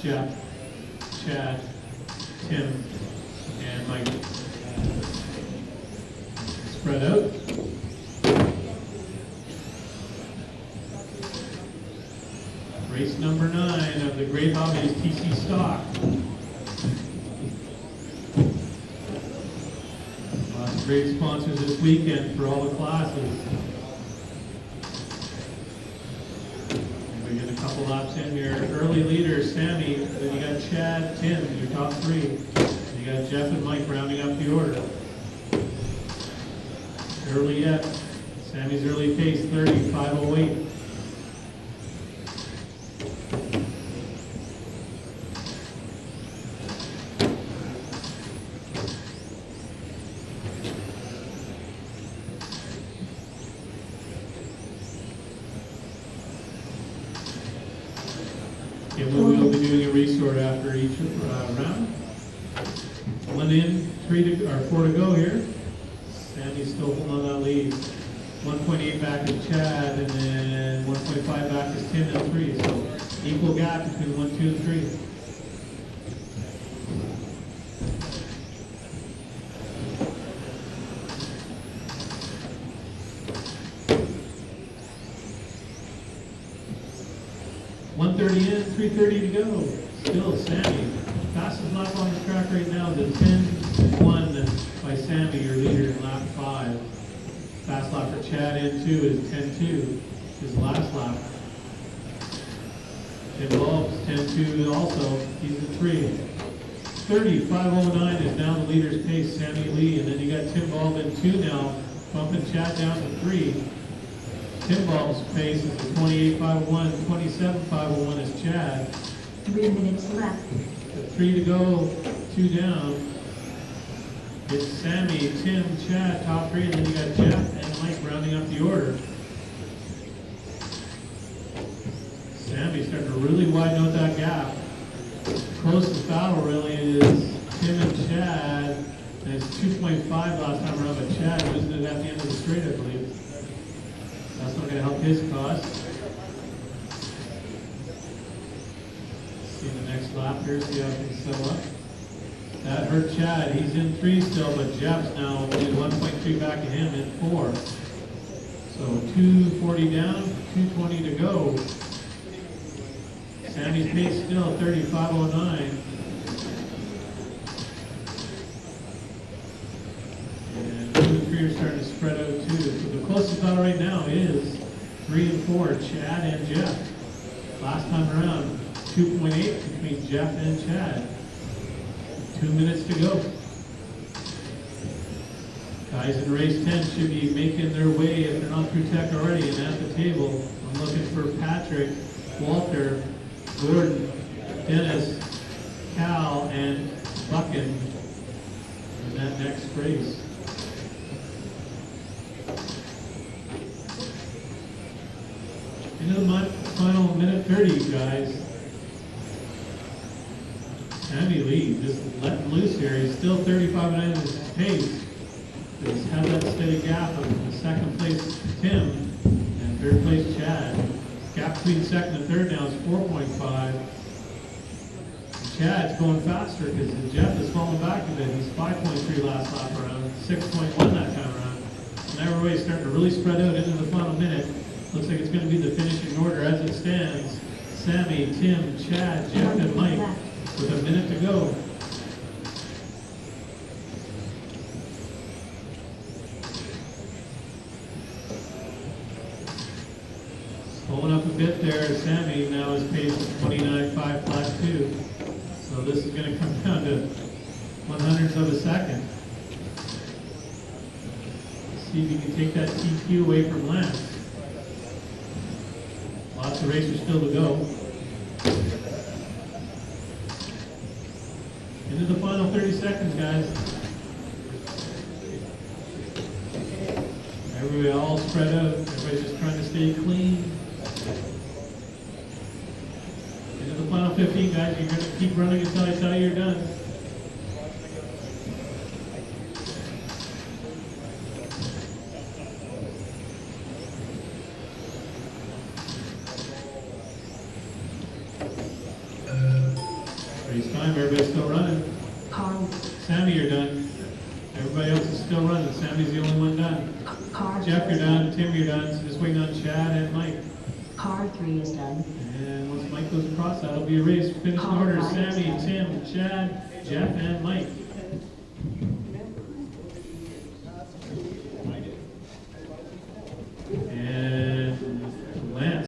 Jeff, Chad, Tim, and Mike. Spread out. Race number 9 of the Great Hobbies TC Stock. Lots of great sponsors this weekend for all the classes. And we get a couple laps in here. Early leaders, Sammy, then you got Chad, Tim, your top 3. You got Jeff and Mike rounding up the order. Early yet. Sammy's early pace, 30.508. Okay, we'll be doing a resort after each round. 1 in, 4 to go here. Sammy's still holding on that lead. 1.8 back is Chad, and then 1.5 back is Tim and 3. So equal gap between 1, 2, and 3. In, 3:30 to go. Still Sammy. Fastest lap on the track right now is a 10.1 by Sammy, your leader in lap 5. Fast lap for Chad in 2 is 10.2, his last lap. Tim Bulb's 10.2 also, he's the 3. 30.509 is now the leader's pace, Sammy Lee, and then you got Tim Bulb in 2 now, bumping Chad down to 3. Tim Bulb's pace is 28.501, 27.501 is Chad. 3 minutes left. 3 to go, 2 down. It's Sammy, Tim, Chad, top 3, and then you got Jeff and Mike rounding up the order. Sammy's starting to really widen out that gap. Closest battle really is Tim and Chad, and it's 2.5 last time around, but Chad losing it at the end of the straight, I believe. That's not going to help his cause. See the next lap here, see how things settle up. That hurt Chad. He's in 3 still, but Jeff's now only 1.3 back of him in 4. So 240 down, 220 to go. Sammy's pace still 35.09. And 2 and 3 are starting to spread out too. So the closest battle right now is 3 and 4, Chad and Jeff. Last time around, 2.8 between Jeff and Chad. 2 minutes to go. Guys in race 10 should be making their way, if they're not through tech already, and at the table. I'm looking for Patrick, Walter, Gordon, Dennis, Cal, and Buckin in that next race. Into the final minute 30, guys. Sammy Lee just letting loose here. He's still 35.9 in his pace. He's had that steady gap of second place Tim and third place Chad. Gap between second and third now is 4.5. Chad's going faster because Jeff is falling back a bit. He's 5.3 last lap around, 6.1 that time around. And everybody's starting to really spread out into the final minute. Looks like it's going to be the finishing order as it stands. Sammy, Tim, Chad, Jeff, and Mike with a minute to go. Slowing up a bit there, Sammy now is paced at 29.5 flat 2. So this is going to come down to 100ths of a second. See if you can take that TQ away from Lance. Lots of racers still to go. Into the final 30 seconds, guys. Everybody all spread out. Everybody's just trying to stay clean. Into the final 15, guys. You're going to keep running until I tell you you're done. Race time, everybody's still running. Car, Sammy, you're done. Everybody else is still running. Sammy's the only one done. car. Jeff, you're done. Tim, you're done. So just waiting on Chad and Mike. Car 3 is done. And once Mike goes across, that'll be a race. Finish in order, Sammy, Tim, Chad, Jeff, and Mike.